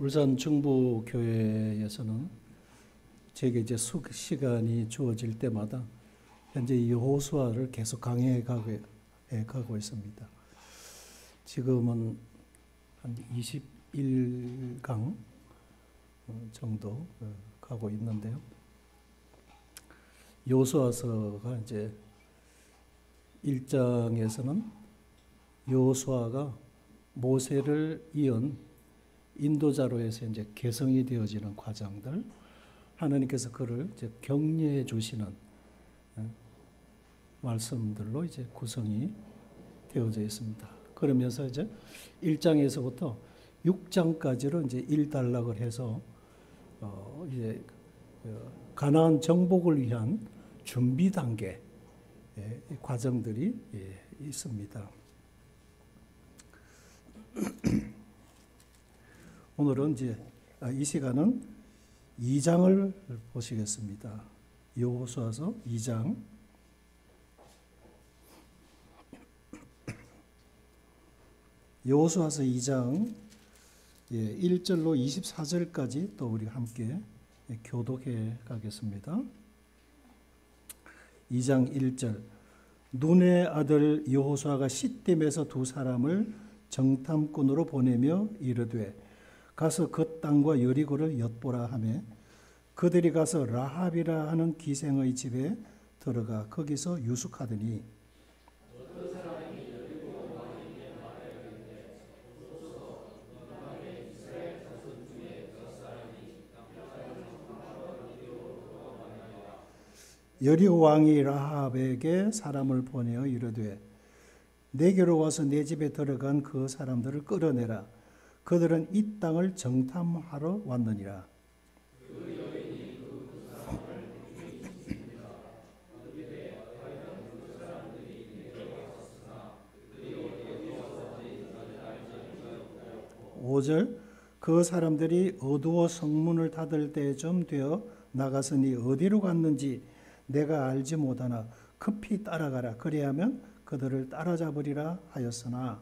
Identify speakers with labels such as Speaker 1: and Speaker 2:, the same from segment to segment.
Speaker 1: 울산 중부교회에서는 제게 이제 시간이 주어질 때마다 현재 이 여호수아를 계속 강해해 가고 있습니다. 지금은 한 21강 정도 가고 있는데요. 여호수아서가 이제 1장에서는 여호수아가 모세를 이은 인도자로 해서 이제 개성이 되어지는 과정들, 하나님께서 그를 이제 격려해 주시는 말씀들로 이제 구성이 되어져 있습니다. 그러면서 이제 1장에서부터 6장까지로 이제 일단락을 해서 이제 가나안 정복을 위한 준비 단계 과정들이 있습니다. 오늘은 이제 이 시간은 2장을 보시겠습니다. 여호수아서 2장. 여호수아서 2장 1절로 24절까지 또 우리 함께 교독해 가겠습니다. 2장 1절. 눈의 아들 여호수아가 시딤에서 두 사람을 정탐꾼으로 보내며 이르되 가서 그 땅과 여리고를 엿보라 하며 그들이 가서 라합이라 하는 기생의 집에 들어가 거기서 유숙하더니 여리고 왕이 라합에게 사람을 보내어 이르되 내게로 와서 내 집에 들어간 그 사람들을 끌어내라. 그들은 이 땅을 정탐하러 왔느니라. (5절) 그 사람들이 어두워 성문을 닫을 때쯤 되어 나가서니 어디로 갔는지 내가 알지 못하나 급히 따라가라. 그리하면 그들을 따라잡으리라 하였으나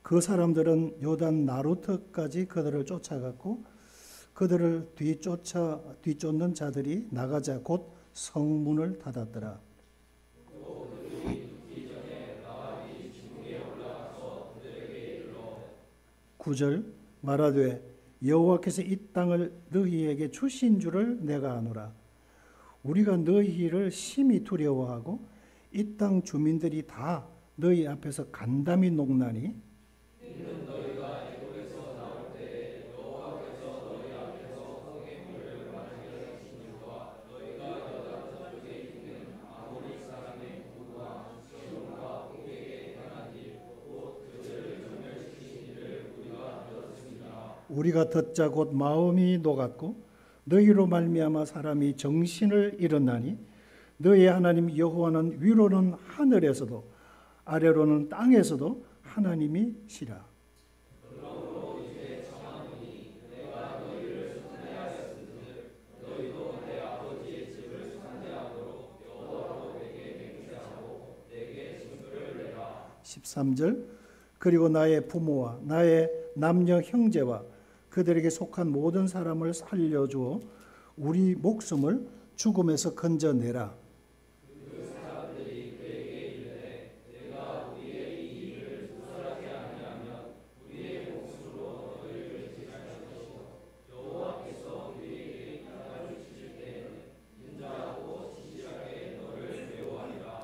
Speaker 1: 그 사람들은 요단 나루트까지 그들을 쫓아갔고 그들을 뒤쫓는 자들이 나가자 곧 성문을 닫았더라. 9절 말하되 여호와께서 이 땅을 너희에게 주신 줄을 내가 아노라. 우리가 너희를 심히 두려워하고 이 땅 주민들이 다 너희 앞에서 간담이 녹나니 우리가 듣자 곧 마음이 녹았고 너희로 말미암아 사람이 정신을 잃었나니 너희 하나님 여호와는 위로는 하늘에서도 아래로는 땅에서도 하나님이시라. (13절) 그리고 나의 부모와 나의 남녀 형제와 그들에게 속한 모든 사람을 살려주어 우리 목숨을 죽음에서 건져내라.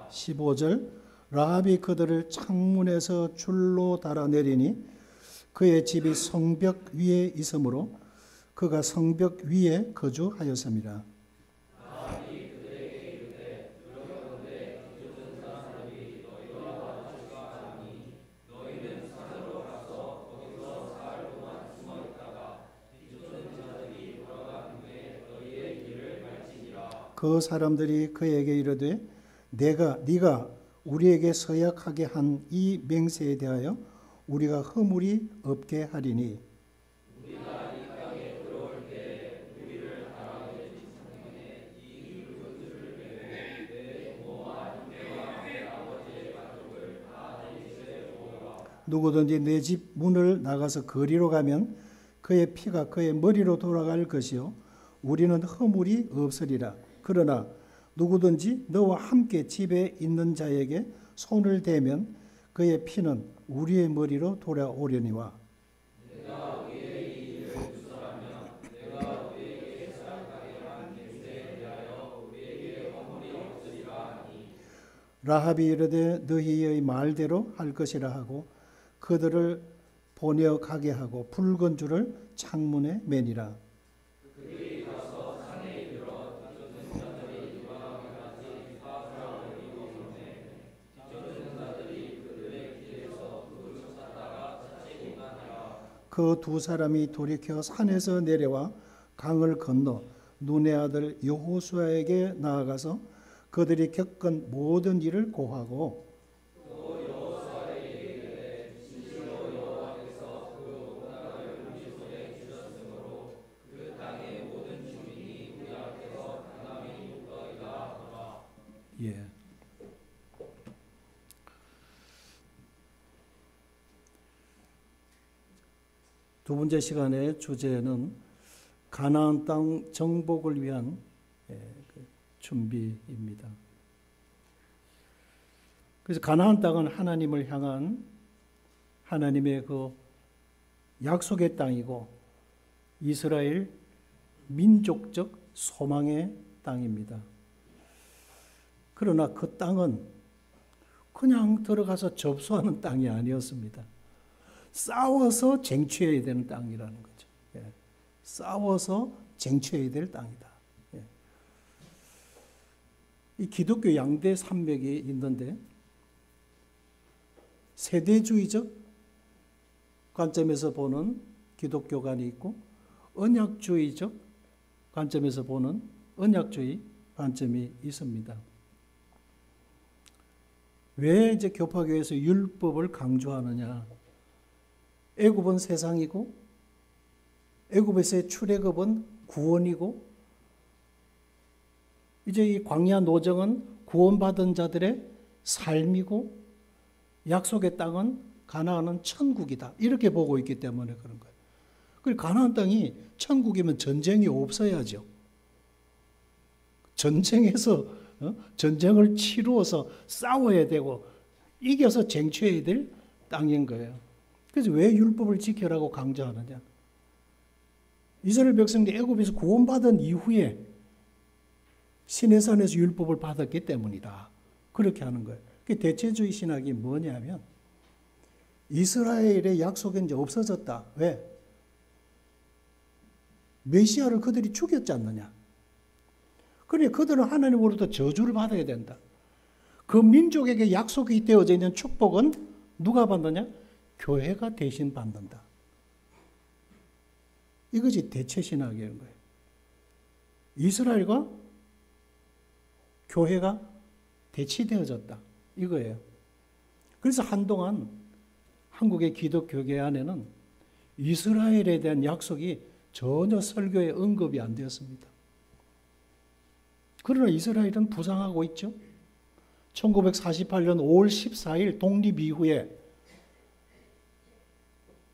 Speaker 1: (15절) 라합이 그들을 창문에서 줄로 달아내리니 그의 집이 성벽 위에 있으므로 그가 성벽 위에 거주하였습니다. 그 사람들이 그에게 이르되 네가 우리에게 서약하게 한 이 맹세에 대하여 우리가 허물이 없게 하리니 누구든지 내 집 문을 나가서 거리로 가면 그의 피가 그의 머리로 돌아갈 것이요 우리는 허물이 없으리라. 그러나 누구든지 너와 함께 집에 있는 자에게 손을 대면 그의 피는 우리의 머리로 돌아오려니와. 라합이 이르되 너희의 말대로 할 것이라 하고 그들을 보내어 가게 하고 붉은 줄을 창문에 매니라. 그 두 사람이 돌이켜 산에서 내려와 강을 건너 눈의 아들 여호수아에게 나아가서 그들이 겪은 모든 일을 고하고 예. 두 번째 시간의 주제는 가나안 땅 정복을 위한 준비입니다. 그래서 가나안 땅은 하나님을 향한 하나님의 그 약속의 땅이고 이스라엘 민족적 소망의 땅입니다. 그러나 그 땅은 그냥 들어가서 접수하는 땅이 아니었습니다. 싸워서 쟁취해야 되는 땅이라는 거죠. 예. 싸워서 쟁취해야 될 땅이다. 예. 이 기독교 양대 산맥이 있는데 세대주의적 관점에서 보는 기독교관이 있고 언약주의적 관점에서 보는 언약주의 관점이 있습니다. 왜 이제 교파교에서 율법을 강조하느냐? 애굽은 세상이고 애굽에서의 출애굽은 구원이고 이제 이 광야 노정은 구원받은 자들의 삶이고 약속의 땅은 가나안은 천국이다. 이렇게 보고 있기 때문에 그런 거예요. 그리고 가나안 땅이 천국이면 전쟁이 없어야죠. 전쟁에서 전쟁을 치루어서 싸워야 되고 이겨서 쟁취해야 될 땅인 거예요. 그래서 왜 율법을 지켜라고 강조하느냐? 이스라엘 백성들이 애굽에서 구원받은 이후에 시내산에서 율법을 받았기 때문이다. 그렇게 하는 거예요. 대체주의 신학이 뭐냐면 이스라엘의 약속은 이제 없어졌다. 왜? 메시아를 그들이 죽였지 않느냐? 그래 그들은 하나님으로부터 저주를 받아야 된다. 그 민족에게 약속이 되어져 있는 축복은 누가 받느냐? 교회가 대신 받는다. 이것이 대체신학인 거예요. 이스라엘과 교회가 대치되어졌다. 이거예요. 그래서 한동안 한국의 기독교계 안에는 이스라엘에 대한 약속이 전혀 설교에 언급이 안 되었습니다. 그러나 이스라엘은 부상하고 있죠. 1948년 5월 14일 독립 이후에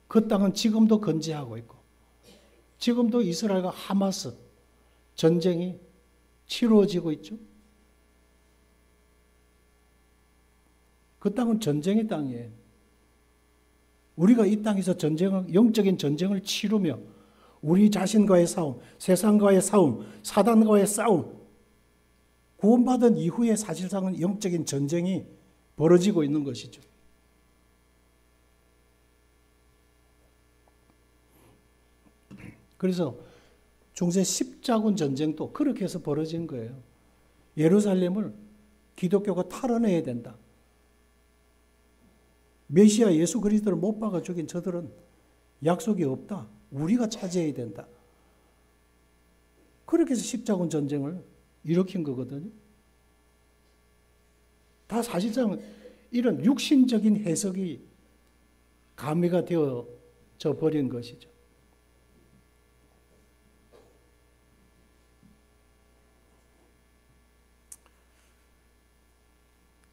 Speaker 1: 그 땅은 지금도 건재하고 있고 지금도 이스라엘과 하마스 전쟁이 치루어지고 있죠. 그 땅은 전쟁의 땅이에요. 우리가 이 땅에서 영적인 전쟁을 치르며 우리 자신과의 싸움, 세상과의 싸움, 사단과의 싸움, 구원받은 이후에 사실상은 영적인 전쟁이 벌어지고 있는 것이죠. 그래서 중세 십자군 전쟁도 그렇게 해서 벌어진 거예요. 예루살렘을 기독교가 탈환해야 된다. 메시아 예수 그리스도를 못 박아 죽인 저들은 약속이 없다. 우리가 차지해야 된다. 그렇게 해서 십자군 전쟁을 일으킨 거거든요. 다 사실상 이런 육신적인 해석이 가미가 되어져 버린 것이죠.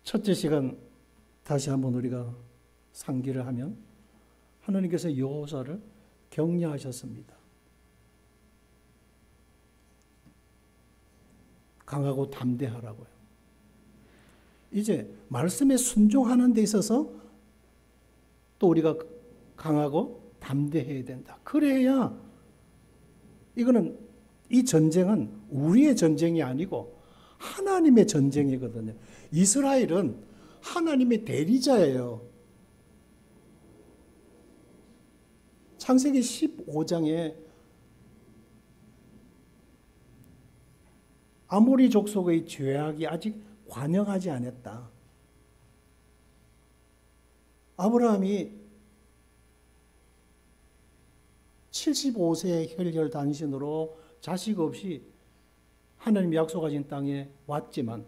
Speaker 1: 첫째 시간 다시 한번 우리가 상기를 하면 하나님께서 여호사를 격려하셨습니다. 강하고 담대하라고요. 이제 말씀에 순종하는 데 있어서 또 우리가 강하고 담대해야 된다. 그래야 이거는 이 전쟁은 우리의 전쟁이 아니고 하나님의 전쟁이거든요. 이스라엘은 하나님의 대리자예요. 창세기 15장에 아모리 족속의 죄악이 아직 관영하지 않았다. 아브라함이 75세의 혈혈단신으로 자식 없이 하나님 약속하신 땅에 왔지만 은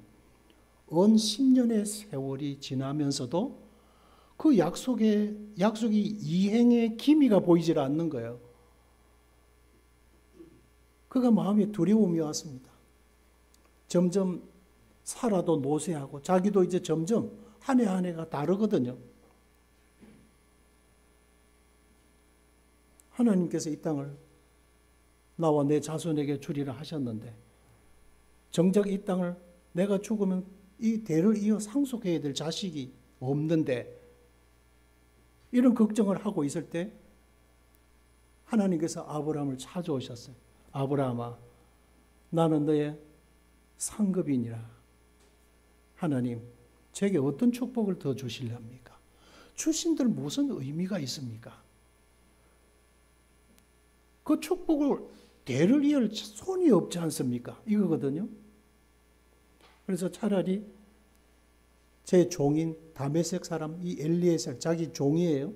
Speaker 1: 10년의 세월이 지나면서도 그 약속이 이행의 기미가 보이질 않는 거예요. 그가 마음에 두려움이 왔습니다. 점점 살아도 노쇠하고 자기도 이제 점점 한 해 한 해가 다르거든요. 하나님께서 이 땅을 나와 내 자손에게 주리라 하셨는데 정작 이 땅을 내가 죽으면 이 대를 이어 상속해야 될 자식이 없는데 이런 걱정을 하고 있을 때 하나님께서 아브라함을 찾아오셨어요. 아브라함아, 나는 너의 상급이니라. 하나님, 제게 어떤 축복을 더 주실랍니까? 주신들 무슨 의미가 있습니까? 그 축복을 대를 이을 손이 없지 않습니까? 이거거든요. 그래서 차라리 제 종인 다메섹 사람 이 엘리에셀, 자기 종이에요.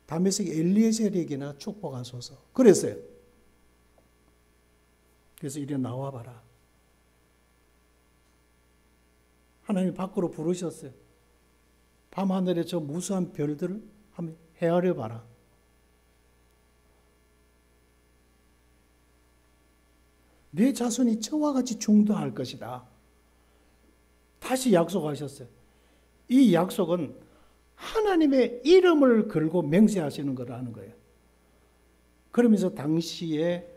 Speaker 1: 다메섹 엘리에셀에게나 축복하소서. 그랬어요. 그래서 이리 나와봐라. 하나님 밖으로 부르셨어요. 밤하늘에 저 무수한 별들을 한번 헤아려 봐라. 내 자손이 저와 같이 중도할 것이다. 다시 약속하셨어요. 이 약속은 하나님의 이름을 걸고 맹세하시는 거라는 거예요. 그러면서 당시에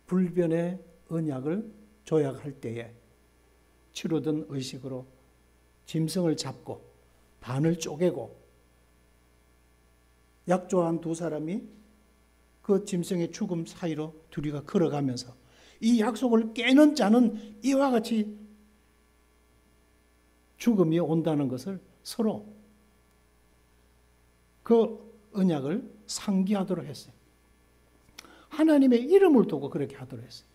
Speaker 1: 불변의 언약을 조약할 때에 치루든 의식으로 짐승을 잡고 반을 쪼개고 약조한 두 사람이 그 짐승의 죽음 사이로 둘이가 걸어가면서 이 약속을 깨는 자는 이와 같이 죽음이 온다는 것을 서로 그 언약을 상기하도록 했어요. 하나님의 이름을 두고 그렇게 하도록 했어요.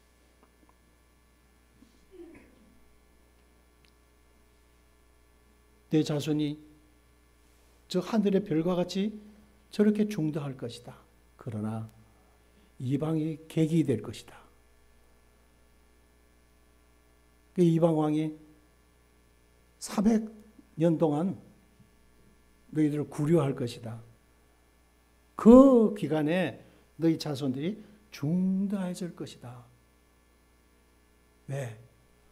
Speaker 1: 내 자손이 저 하늘의 별과 같이 저렇게 중도할 것이다. 그러나 이방이 객이 될 것이다. 그 이방 왕이 400년 동안 너희들을 구려할 것이다. 그 기간에 너희 자손들이 중다해질 것이다. 왜?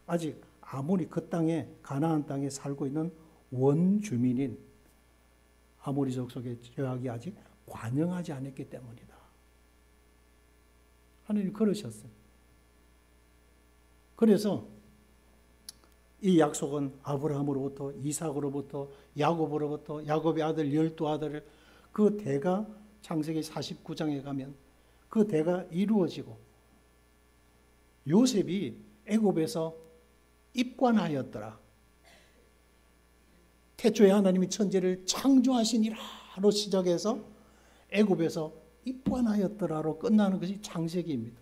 Speaker 1: 아직 아모리 그 땅에 가나안 땅에 살고 있는 원주민인 아모리 족속의 죄악이 아직 관영하지 않았기 때문이다. 하나님 그러셨어요. 그래서 이 약속은 아브라함으로부터 이삭으로부터 야곱으로부터 야곱의 아들 12아들을 그 대가 창세기 49장에 가면 그 대가 이루어지고 요셉이 애굽에서 입관하였더라. 태초에 하나님이 천지를 창조하시니라로 시작해서 애굽에서 입관하였더라로 끝나는 것이 창세기입니다.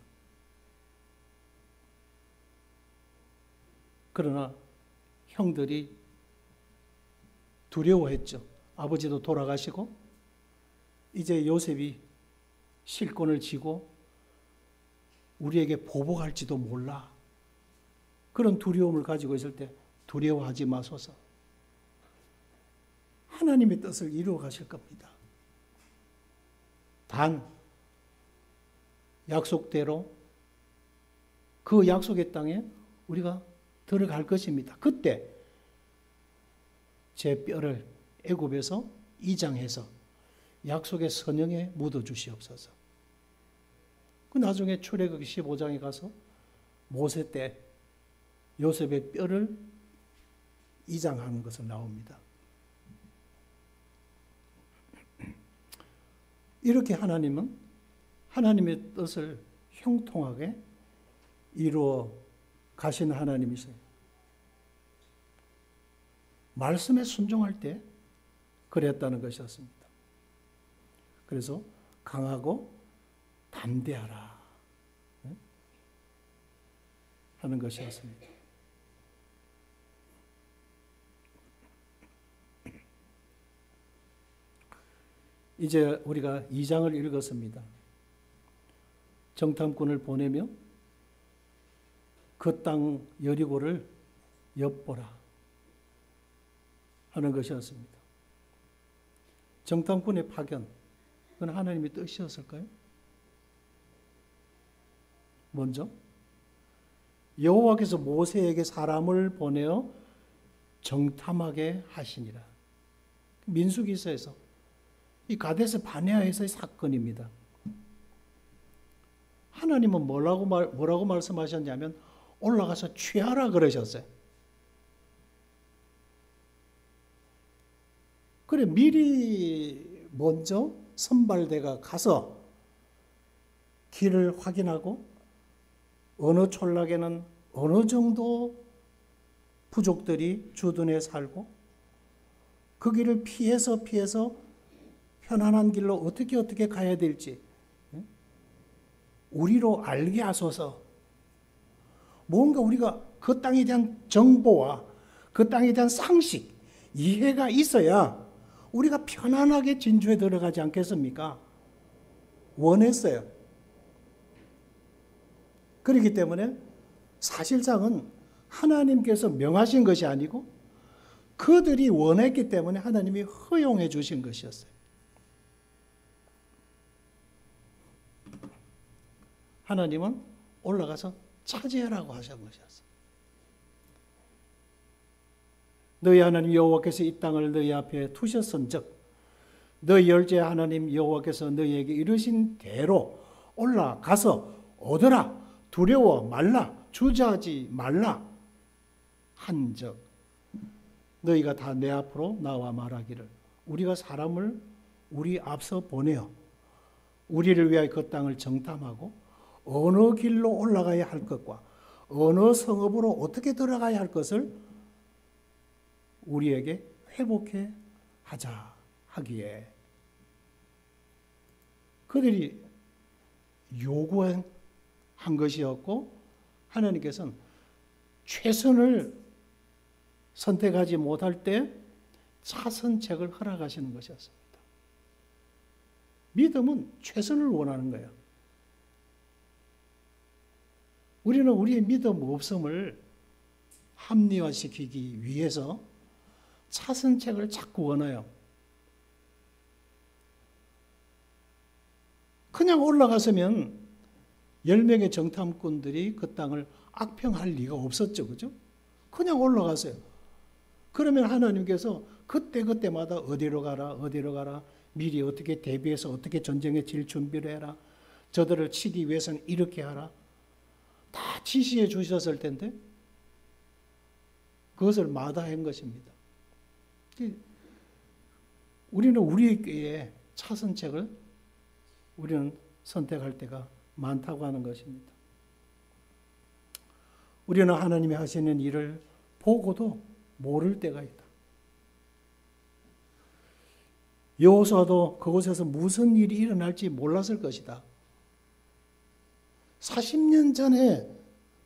Speaker 1: 그러나 형들이 두려워했죠. 아버지도 돌아가시고 이제 요셉이 실권을 쥐고 우리에게 보복할지도 몰라. 그런 두려움을 가지고 있을 때 두려워하지 마소서. 하나님의 뜻을 이루어 가실 겁니다. 단 약속대로 그 약속의 땅에 우리가 들어갈 것입니다. 그때 제 뼈를 애굽에서 이장해서 약속의 선영에 묻어 주시옵소서. 그 나중에 출애굽기 15장에 가서 모세 때 요셉의 뼈를 이장하는 것을 나옵니다. 이렇게 하나님은 하나님의 뜻을 형통하게 이루어 가신 하나님이세요. 말씀에 순종할 때 그랬다는 것이었습니다. 그래서 강하고 담대하라 하는 것이었습니다. 이제 우리가 2장을 읽었습니다. 정탐꾼을 보내며 그 땅 여리고를 엿보라 하는 것이었습니다. 정탐꾼의 파견, 그건 하나님의 뜻이었을까요? 먼저 여호와께서 모세에게 사람을 보내어 정탐하게 하시니라. 민수기서에서 이 가데스 바네아에서의 사건입니다. 하나님은 뭐라고 말씀하셨냐면 올라가서 취하라 그러셨어요. 그래 미리 먼저 선발대가 가서 길을 확인하고 어느 촌락에는 어느 정도 부족들이 주둔해 살고 그 길을 피해서 편안한 길로 어떻게 가야 될지 우리로 알게 하소서. 뭔가 우리가 그 땅에 대한 정보와 그 땅에 대한 상식, 이해가 있어야 우리가 편안하게 진주에 들어가지 않겠습니까? 원했어요. 그렇기 때문에 사실상은 하나님께서 명하신 것이 아니고 그들이 원했기 때문에 하나님이 허용해 주신 것이었어요. 하나님은 올라가서 차지하라고 하신 것이었어요. 너희 하나님 여호와께서 이 땅을 너희 앞에 두셨은즉 너희 열째 하나님 여호와께서 너희에게 이르신 대로 올라가서 얻으라. 두려워 말라. 주저하지 말라. 한즉 너희가 다 내 앞으로 나와 말하기를 우리가 사람을 우리 앞서 보내어 우리를 위하여 그 땅을 정탐하고 어느 길로 올라가야 할 것과 어느 성읍으로 어떻게 들어가야 할 것을 우리에게 회복해 하자 하기에 그들이 요구한 것이었고 하나님께서는 최선을 선택하지 못할 때 차선책을 허락하시는 것이었습니다. 믿음은 최선을 원하는 거예요. 우리는 우리의 믿음 없음을 합리화시키기 위해서 차선책을 자꾸 원해요. 그냥 올라갔으면 10명의 정탐꾼들이 그 땅을 악평할 리가 없었죠. 그죠? 그냥 올라갔어요. 그러면 하나님께서 그때마다 어디로 가라, 미리 어떻게 대비해서 어떻게 전쟁에 질 준비를 해라, 저들을 치기 위해서는 이렇게 하라, 다 지시해 주셨을 텐데 그것을 마다한 것입니다. 우리는 우리에게 차선책을 우리는 선택할 때가 많다고 하는 것입니다. 우리는 하나님이 하시는 일을 보고도 모를 때가 있다. 여호수아도 그곳에서 무슨 일이 일어날지 몰랐을 것이다. 40년 전에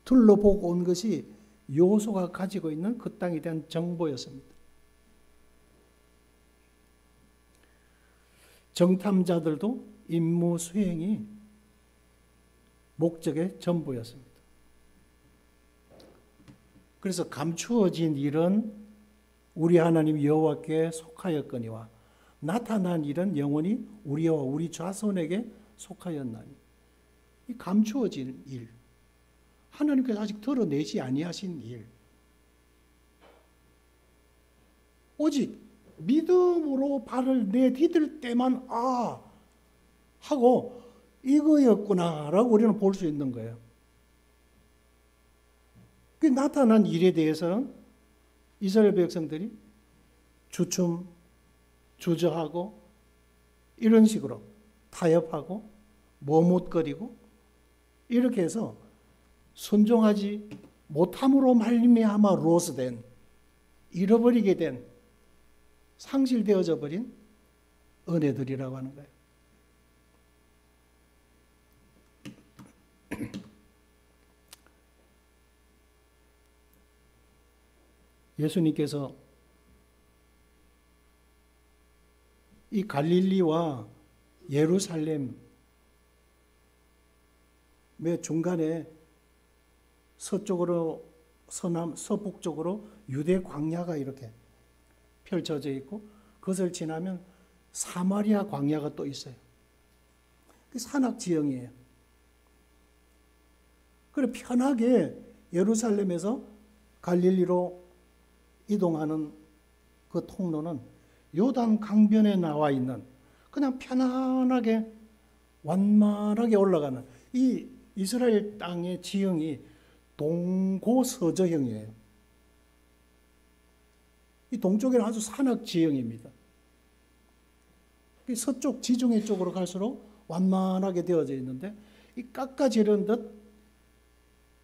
Speaker 1: 둘러보고 온 것이 여호수아가 가지고 있는 그 땅에 대한 정보였습니다. 정탐자들도 임무 수행이 목적의 전부였습니다. 그래서 감추어진 일은 우리 하나님 여호와께 속하였거니와 나타난 일은 영원히 우리와 우리 자손에게 속하였나니. 이 감추어진 일, 하나님께서 아직 드러내지 아니하신 일, 오직 믿음으로 발을 내디딜 때만 하고 이거였구나라고 우리는 볼 수 있는 거예요. 그 나타난 일에 대해서는 이스라엘 백성들이 주춤, 주저하고 이런 식으로 타협하고 머뭇거리고 이렇게 해서 순종하지 못함으로 말미암아 로스된, 잃어버리게 된, 상실되어져 버린 은혜들이라고 하는 거예요. 예수님께서 이 갈릴리와 예루살렘의 중간에 서쪽으로 서북쪽으로 유대 광야가 이렇게 펼쳐져 있고 그것을 지나면 사마리아 광야가 또 있어요. 그 산악 지형이에요. 그래 편하게 예루살렘에서 갈릴리로 이동하는 그 통로는 요단 강변에 나와 있는 그냥 편안하게 완만하게 올라가는 이 이스라엘 땅의 지형이 동고서저형이에요. 이 동쪽에는 아주 산악 지형입니다. 서쪽 지중해 쪽으로 갈수록 완만하게 되어져 있는데 이 깎아지른 듯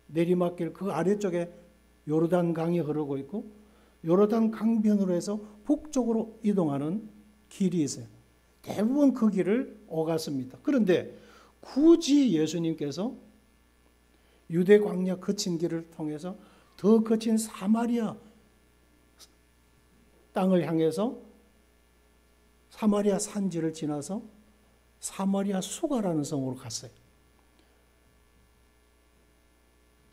Speaker 1: 내리막길 그 아래쪽에 요르단 강이 흐르고 있고 요르단 강변으로 해서 북쪽으로 이동하는 길이 있어요. 대부분 그 길을 오갔습니다. 그런데 굳이 예수님께서 유대 광야 거친 길을 통해서 더 거친 사마리아 땅을 향해서 사마리아 산지를 지나서 사마리아 수가라는 성으로 갔어요.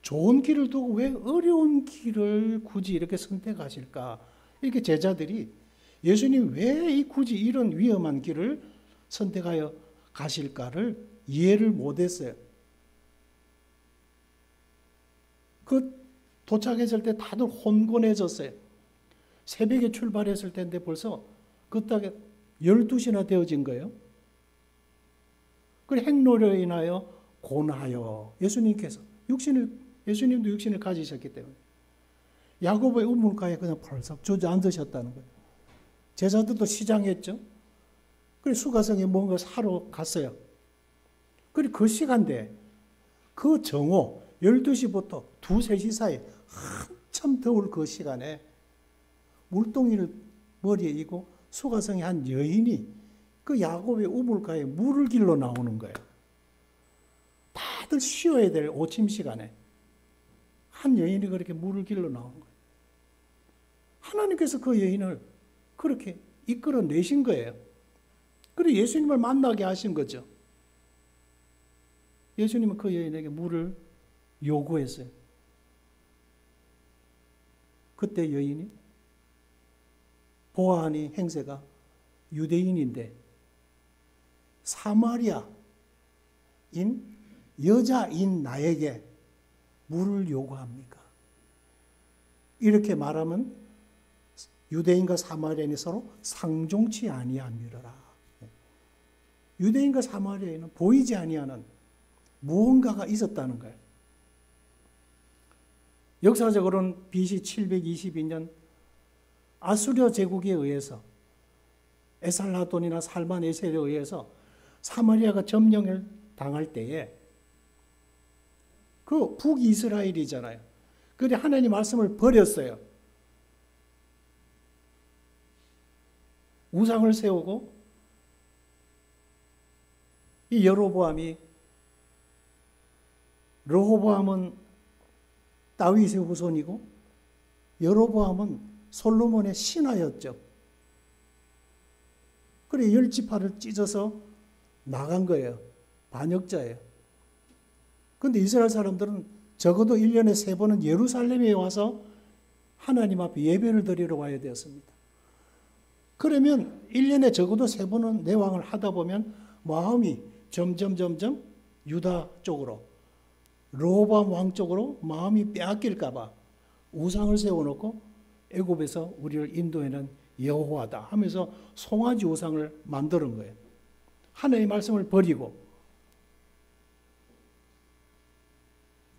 Speaker 1: 좋은 길을 두고 왜 어려운 길을 굳이 이렇게 선택하실까? 이렇게 제자들이 예수님 왜 굳이 이런 위험한 길을 선택하여 가실까를 이해를 못했어요. 도착했을 때 다들 혼곤해졌어요. 새벽에 출발했을 때인데 벌써 그때가 12시나 되어진 거예요. 그 행로로 인하여 고나하여 예수님도 육신을 가지셨기 때문에 야고보의 우물가에 그냥 펄썩 주저앉으셨다는 거예요. 제자들도 시장했죠. 그래서 수가성에 뭔가 사러 갔어요. 그리고 그 시간대 그 정오 12시부터 2, 3시 사이 한참 더울 그 시간에 물동이를 머리에 이고 수가성의 한 여인이 그 야곱의 우물가에 물을 길러 나오는 거예요. 다들 쉬어야 될 오침 시간에 한 여인이 그렇게 물을 길러 나오는 거예요. 하나님께서 그 여인을 그렇게 이끌어내신 거예요. 그리고 예수님을 만나게 하신 거죠. 예수님은 그 여인에게 물을 요구했어요. 그때 여인이 보아하니 행세가 유대인인데 사마리아인 여자인 나에게 물을 요구합니까? 이렇게 말하면 유대인과 사마리아인이 서로 상종치 아니함이라. 유대인과 사마리아인은 보이지 아니하는 무언가가 있었다는 거예요. 역사적으로는 BC 722년 아수르 제국에 의해서 에살라돈이나 살만에셀에 의해서 사마리아가 점령을 당할 때에 그 북이스라엘이잖아요. 그런데 하나님 말씀을 버렸어요. 우상을 세우고 이 르호보암은 다윗의 후손이고 여로보암은 솔로몬의 신하였죠. 그래 10지파를 찢어서 나간 거예요. 반역자예요. 그런데 이스라엘 사람들은 적어도 1년에 3번은 예루살렘에 와서 하나님 앞에 예배를 드리러 와야 되었습니다. 그러면 1년에 적어도 3번은 내 왕을 하다 보면 마음이 점점 유다 쪽으로 르호보암 왕 쪽으로 마음이 빼앗길까 봐 우상을 세워놓고 애굽에서 우리를 인도해낸 여호와다 하면서 송아지 우상을 만드는 거예요. 하나님의 말씀을 버리고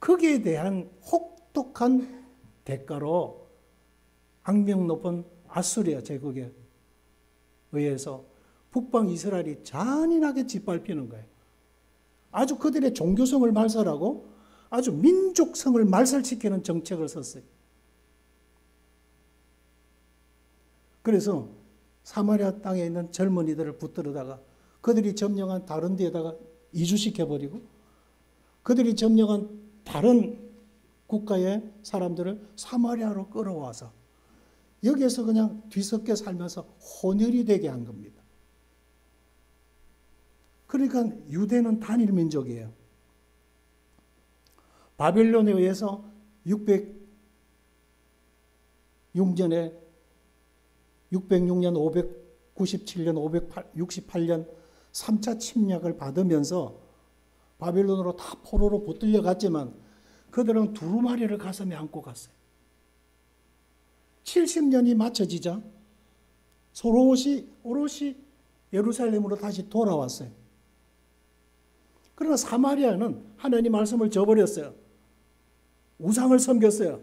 Speaker 1: 거기에 대한 혹독한 대가로 악명 높은 아수리아 제국에 의해서 북방 이스라엘이 잔인하게 짓밟히는 거예요. 아주 그들의 종교성을 말살하고 아주 민족성을 말살시키는 정책을 썼어요. 그래서 사마리아 땅에 있는 젊은이들을 붙들어다가 그들이 점령한 다른 데에다가 이주시켜버리고 그들이 점령한 다른 국가의 사람들을 사마리아로 끌어와서 여기에서 그냥 뒤섞여 살면서 혼혈이 되게 한 겁니다. 그러니까 유대는 단일 민족이에요. 바벨론에 의해서 606년에 597년, 568년 3차 침략을 받으면서 바벨론으로 다 포로로 붙들려 갔지만 그들은 두루마리를 가슴에 안고 갔어요. 70년이 맞춰지자 오롯이 예루살렘으로 다시 돌아왔어요. 그러나 사마리아는 하나님 말씀을 저버렸어요. 우상을 섬겼어요.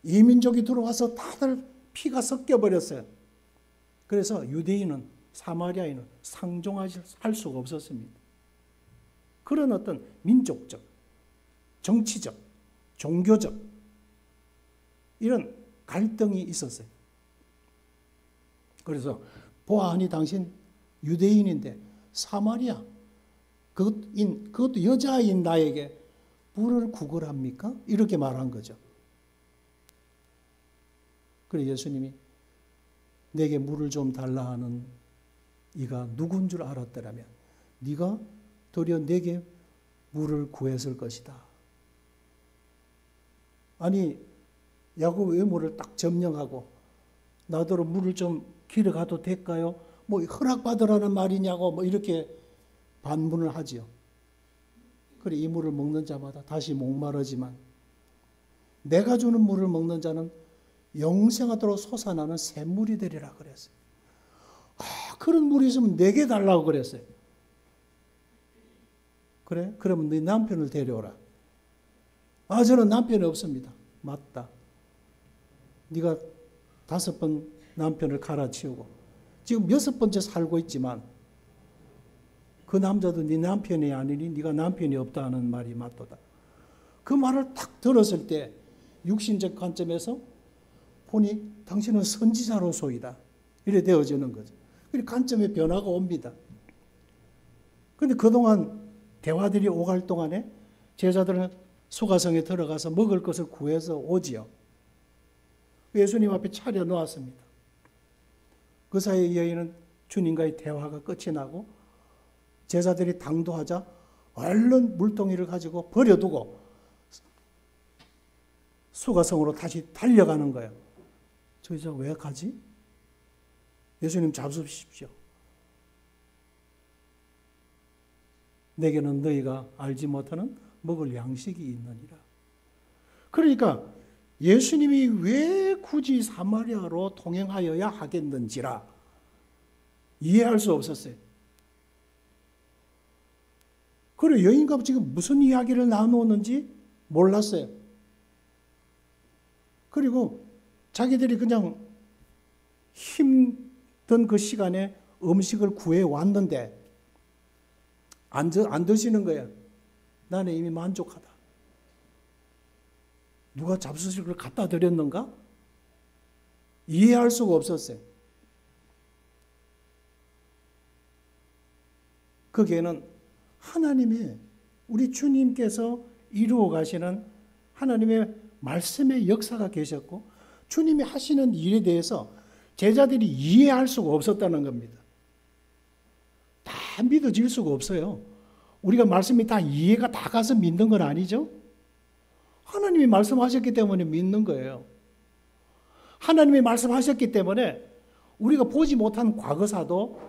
Speaker 1: 이민족이 들어와서 다들 피가 섞여버렸어요. 그래서 유대인은 사마리아인은 상종할 수가 없었습니다. 그런 어떤 민족적, 정치적, 종교적 이런 갈등이 있었어요. 그래서 보아하니 당신 유대인인데 사마리아 그것도 여자인 나에게 물을 구걸합니까? 이렇게 말한 거죠. 그래서 예수님이 내게 물을 좀 달라 하는 이가 누군 줄 알았더라면 네가 도리어 내게 물을 구했을 것이다. 아니 야곱 외모를 딱 점령하고 나더러 물을 좀 길어가도 될까요? 뭐 허락받으라는 말이냐고 뭐 이렇게 반문을 하지요. 그래 이 물을 먹는 자마다 다시 목마르지만 내가 주는 물을 먹는 자는 영생하도록 솟아나는 샘물이 되리라 그랬어요. 그런 물이 있으면 내게 달라고 그랬어요. 그래? 그러면 네 남편을 데려오라. 저는 남편이 없습니다. 맞다. 네가 5번 남편을 갈아치우고 지금 6번째 살고 있지만 그 남자도 네 남편이 아니니 네가 남편이 없다는 말이 맞도다. 그 말을 딱 들었을 때 육신적 관점에서 보니 당신은 선지자로소이다. 이래 되어지는 거죠. 그리고 관점의 변화가 옵니다. 그런데 그동안 대화들이 오갈 동안에 제자들은 수가성에 들어가서 먹을 것을 구해서 오지요. 예수님 앞에 차려 놓았습니다. 그 사이에 여인은 주님과의 대화가 끝이 나고 제자들이 당도하자 얼른 물동이를 가지고 버려두고 수가성으로 다시 달려가는 거예요. 저 여자 왜 가지? 예수님 잡수십시오. 내게는 너희가 알지 못하는 먹을 양식이 있느니라. 그러니까 예수님이 왜 굳이 사마리아로 통행하여야 하겠는지라 이해할 수 없었어요. 그리고 여인과 지금 무슨 이야기를 나누었는지 몰랐어요. 그리고 자기들이 그냥 힘든 그 시간에 음식을 구해왔는데 안 드시는 거예요. 나는 이미 만족하다. 누가 잡수식을 갖다 드렸는가? 이해할 수가 없었어요. 거기에는 하나님의 우리 주님께서 이루어 가시는 하나님의 말씀의 역사가 계셨고 주님이 하시는 일에 대해서 제자들이 이해할 수가 없었다는 겁니다. 다 믿어질 수가 없어요. 우리가 말씀이 다 이해가 다 가서 믿는 건 아니죠. 하나님이 말씀하셨기 때문에 믿는 거예요. 하나님이 말씀하셨기 때문에 우리가 보지 못한 과거사도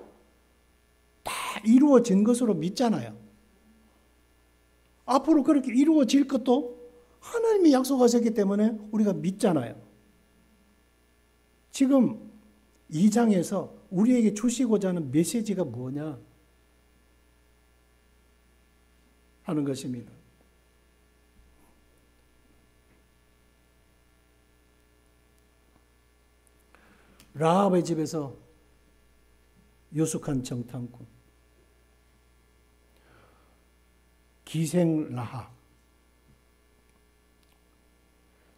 Speaker 1: 다 이루어진 것으로 믿잖아요. 앞으로 그렇게 이루어질 것도 하나님이 약속하셨기 때문에 우리가 믿잖아요. 지금 2장에서 우리에게 주시고자 하는 메시지가 뭐냐 하는 것입니다. 라합의 집에서 유숙한 정탐꾼, 기생 라합.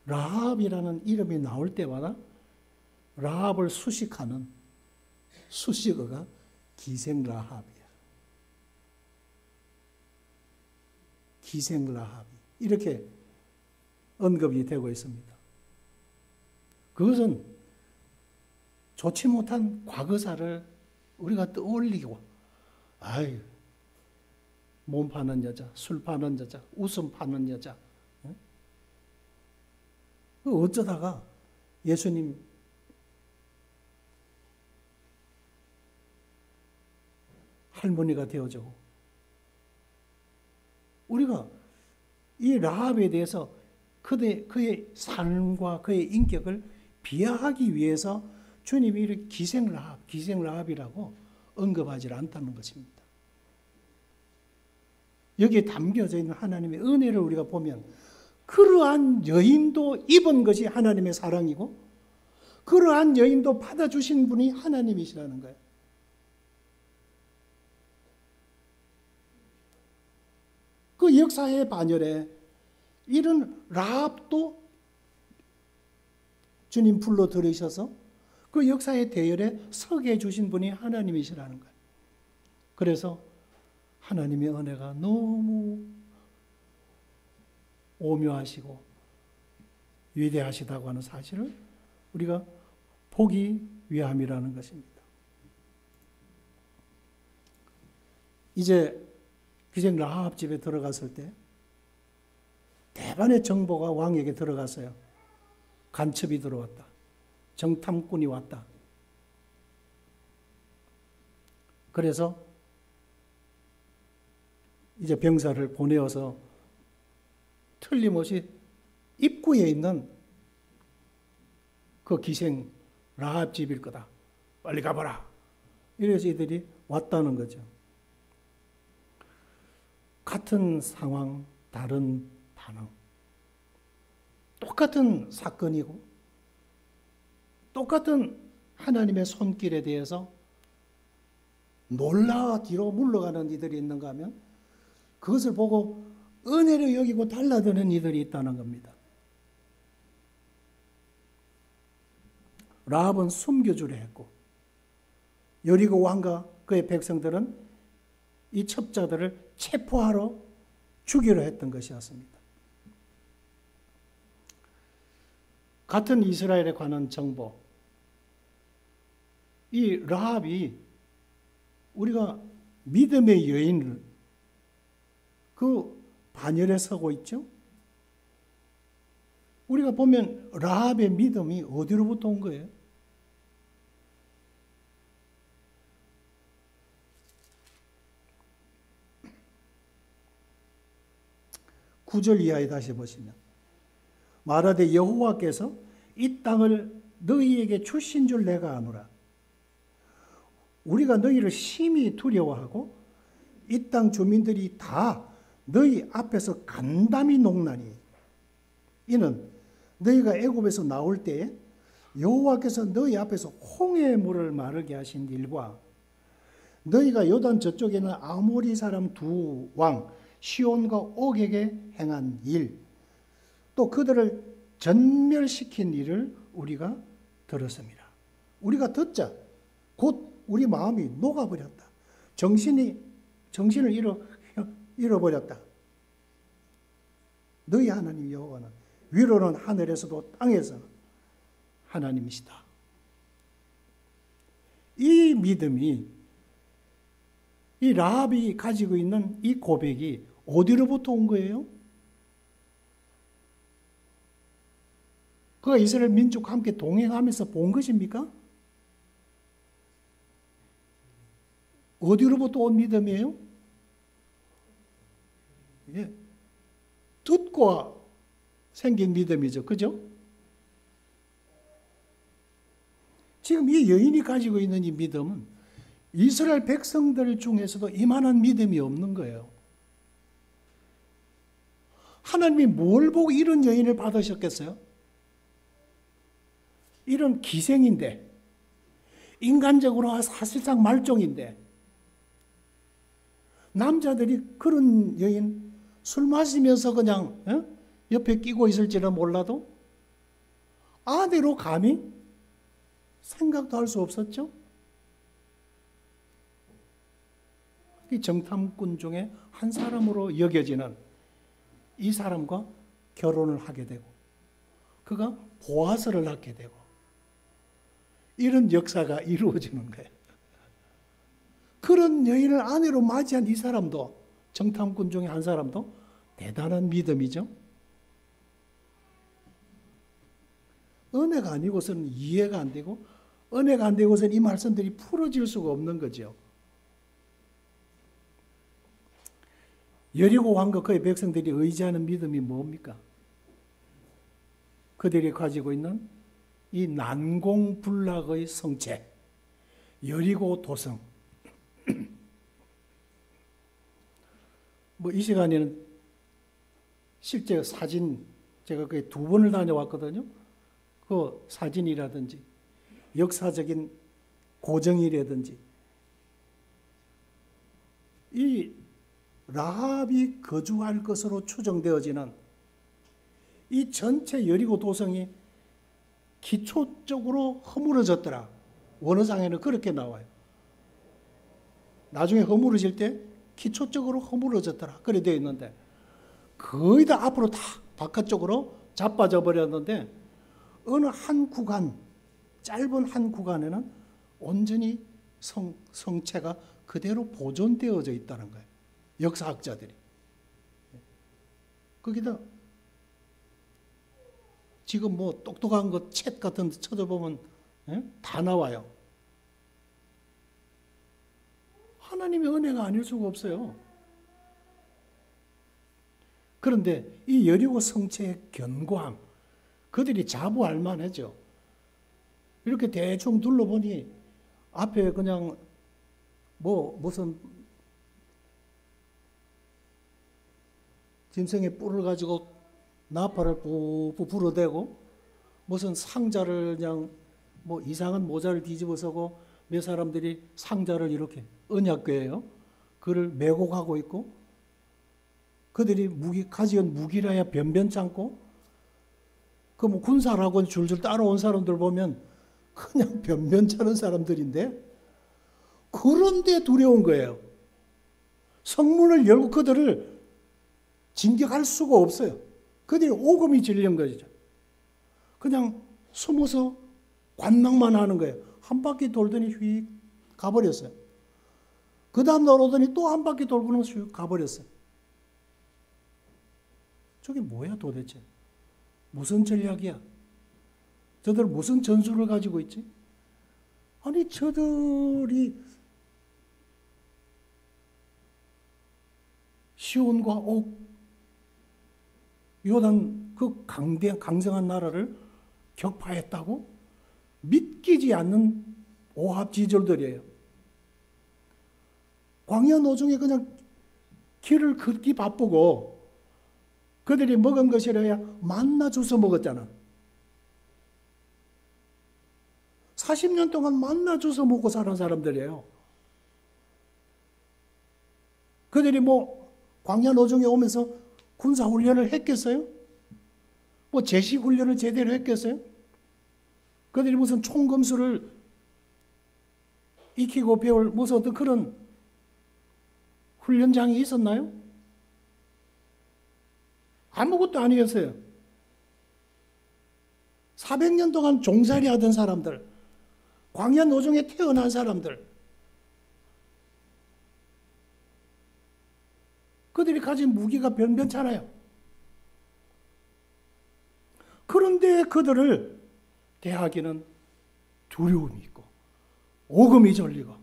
Speaker 1: 라합이라는 이름이 나올 때마다 라합을 수식하는 수식어가 기생 라합이야. 기생 라합이 이렇게 언급이 되고 있습니다. 그것은 좋지 못한 과거사를 우리가 떠올리고, 아유, 몸 파는 여자, 술 파는 여자, 웃음 파는 여자, 어쩌다가 예수님 할머니가 되어주고, 우리가 이 라합에 대해서 그의 삶과 그의 인격을 비하하기 위해서 주님이 이렇게 기생 라합이라고 언급하지 않다는 것입니다. 여기에 담겨져 있는 하나님의 은혜를 우리가 보면 그러한 여인도 입은 것이 하나님의 사랑이고 그러한 여인도 받아주신 분이 하나님이시라는 거예요. 그 역사의 반열에 이런 라합도 주님 불러 들으셔서 그 역사의 대열에 서게 해주신 분이 하나님이시라는 거예요. 그래서 하나님의 은혜가 너무 오묘하시고 위대하시다고 하는 사실을 우리가 보기 위함이라는 것입니다. 이제 기생 라합 집에 들어갔을 때 대반의 정보가 왕에게 들어갔어요. 간첩이 들어왔다. 정탐꾼이 왔다. 그래서 이제 병사를 보내어서 틀림없이 입구에 있는 그 기생 라합 집일 거다. 빨리 가봐라. 이래서 이들이 왔다는 거죠. 같은 상황, 다른 반응. 똑같은 사건이고 똑같은 하나님의 손길에 대해서 놀라 뒤로 물러가는 이들이 있는가 하면 그것을 보고 은혜를 여기고 달라드는 이들이 있다는 겁니다. 라합은 숨겨주려 했고 여리고 왕과 그의 백성들은 이 첩자들을 체포하러 죽이려 했던 것이었습니다. 같은 이스라엘에 관한 정보, 이 라합이 우리가 믿음의 여인을 그 반열에 서고 있죠. 우리가 보면 라합의 믿음이 어디로부터 온 거예요? 구절 이하에 다시 보시면 말하되 여호와께서 이 땅을 너희에게 주신 줄 내가 아노라. 우리가 너희를 심히 두려워하고 이 땅 주민들이 다 너희 앞에서 간담이 녹나니 이는 너희가 애굽에서 나올 때에 여호와께서 너희 앞에서 홍해의 물을 마르게 하신 일과 너희가 요단 저쪽에는 아모리 사람 두 왕 시온과 옥에게 행한 일, 또 그들을 전멸시킨 일을 우리가 들었습니다. 우리가 듣자 곧 우리 마음이 녹아버렸다. 정신을 잃어버렸다. 너희 하나님 여호와는 위로는 하늘에서도 땅에서는 하나님이시다. 이 믿음이, 이 라합이 가지고 있는 이 고백이 어디로부터 온 거예요? 그가 이스라엘 민족과 함께 동행하면서 본 것입니까? 어디로부터 온 믿음이에요? 예. 듣고 생긴 믿음이죠. 그죠? 지금 이 여인이 가지고 있는 이 믿음은 이스라엘 백성들 중에서도 이만한 믿음이 없는 거예요. 하나님이 뭘 보고 이런 여인을 받으셨겠어요? 이런 기생인데, 인간적으로 사실상 말종인데, 남자들이 그런 여인 술 마시면서 그냥 옆에 끼고 있을지는 몰라도 아내로 감히 생각도 할 수 없었죠. 이 정탐꾼 중에 한 사람으로 여겨지는 이 사람과 결혼을 하게 되고 그가 보아스를 낳게 되고 이런 역사가 이루어지는 거예요. 그런 여인을 아내로 맞이한 이 사람도, 정탐꾼 중에 한 사람도 대단한 믿음이죠. 은혜가 아니고서는 이해가 안 되고, 은혜가 안 되고서는 이 말씀들이 풀어질 수가 없는 거죠. 여리고 왕과 그의 백성들이 의지하는 믿음이 뭡니까? 그들이 가지고 있는 이 난공불락의 성체, 여리고 도성. 뭐 이 시간에는 실제 사진, 제가 거의 2번을 다녀왔거든요. 그 사진이라든지 역사적인 고정이라든지 이 라합이 거주할 것으로 추정되어지는 이 전체 여리고 도성이 기초적으로 허물어졌더라. 원어상에는 그렇게 나와요. 나중에 허물어질 때 기초적으로 허물어졌더라. 그래 되어 있는데 거의 다 앞으로 다 바깥쪽으로 자빠져 버렸는데 어느 한 구간, 짧은 한 구간에는 온전히 성체가 그대로 보존되어져 있다는 거예요. 역사학자들이. 거기다 지금 뭐 똑똑한 거 챗 같은 데 찾아보면 다 나와요. 하나님의 은혜가 아닐 수가 없어요. 그런데 이 여리고 성체의 견고함, 그들이 자부할 만하죠. 이렇게 대충 둘러보니 앞에 그냥 뭐 무슨 짐승의 뿔을 가지고 나팔을 뿌뿌 불어대고 무슨 상자를 그냥 뭐 이상한 모자를 뒤집어서고 몇 사람들이 상자를 이렇게 언약궤예요. 그를 메고 가고 있고 그들이 가지은 무기라야 변변찮고 그 뭐 군사학원 줄줄 따라온 사람들 보면 그냥 변변찮은 사람들인데 그런데 두려운 거예요. 성문을 열고 그들을 진격할 수가 없어요. 그들이 오금이 질린 거죠. 그냥 숨어서 관망만 하는 거예요. 한 바퀴 돌더니 휙 가버렸어요. 그 다음 날 오더니 또 한 바퀴 돌고는 휙 가버렸어요. 저게 뭐야 도대체? 무슨 전략이야? 저들 무슨 전술을 가지고 있지? 아니 저들이 시온과 옥, 요단 그 강성한 나라를 격파했다고? 믿기지 않는 오합지졸들이에요. 광야 노중에 그냥 길을 걷기 바쁘고 그들이 먹은 것이라야 만나 주워 먹었잖아. 40년 동안 만나 주워 먹고 사는 사람들이에요. 그들이 뭐 광야 노중에 오면서 군사훈련을 했겠어요? 뭐 제시훈련을 제대로 했겠어요? 그들이 무슨 총검술을 익히고 배울 무슨 어떤 그런 훈련장이 있었나요? 아무것도 아니었어요. 400년 동안 종살이 하던 사람들, 광야 노중에 태어난 사람들, 그들이 가진 무기가 변변찮아요. 그런데 그들을 대하기는 두려움이 있고 오금이 졸리고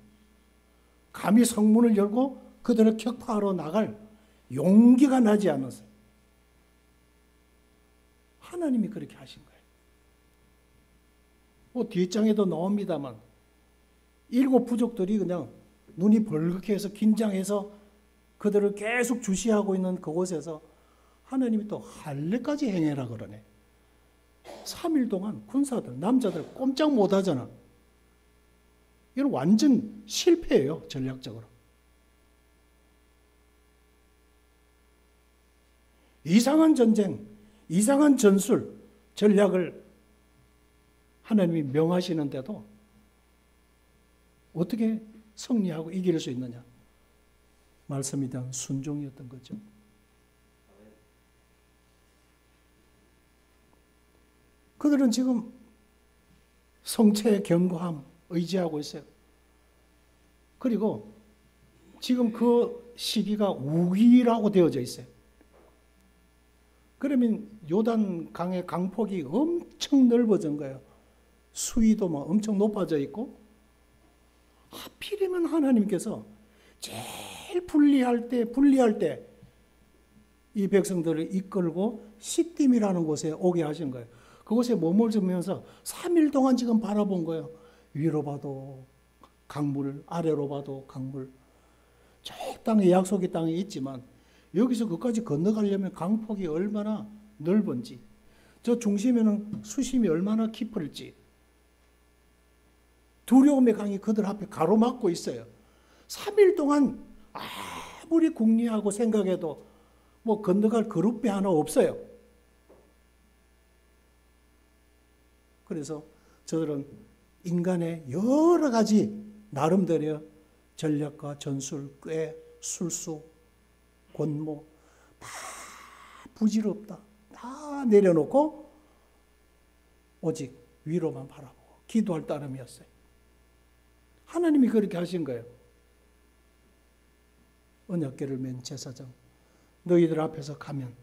Speaker 1: 감히 성문을 열고 그들을 격파하러 나갈 용기가 나지 않았어요. 하나님이 그렇게 하신 거예요. 뒷장에도 나옵니다만 7 부족들이 그냥 눈이 벌겋게 해서 긴장해서 그들을 계속 주시하고 있는 그곳에서 하나님이 또 할례까지 행해라 그러네. 3일 동안 군사들, 남자들 꼼짝 못 하잖아. 이건 완전 실패예요, 전략적으로. 이상한 전쟁, 이상한 전술, 전략을 하나님이 명하시는데도 어떻게 승리하고 이길 수 있느냐? 말씀에 대한 순종이었던 거죠. 그들은 지금 성체의 견고함 의지하고 있어요. 그리고 지금 그 시기가 우기라고 되어져 있어요. 그러면 요단 강의 강폭이 엄청 넓어진 거예요. 수위도 막 엄청 높아져 있고, 하필이면 하나님께서 제일 불리할 때 이 백성들을 이끌고 시딤이라는 곳에 오게 하신 거예요. 그곳에 머물면서 3일 동안 지금 바라본 거예요. 위로 봐도 강물, 아래로 봐도 강물. 저 땅에 약속의 땅에 있지만 여기서 그까지 건너가려면 강폭이 얼마나 넓은지, 저 중심에는 수심이 얼마나 깊을지, 두려움의 강이 그들 앞에 가로막고 있어요. 3일 동안 아무리 궁리하고 생각해도 뭐 건너갈 그룹배 하나 없어요. 그래서 저들은 인간의 여러 가지 나름대로 전략과 전술, 꾀, 술수, 권모 다 부질없다. 다 내려놓고 오직 위로만 바라보고 기도할 따름이었어요. 하나님이 그렇게 하신 거예요. 언약궤를 맨 제사장 너희들 앞에서 가면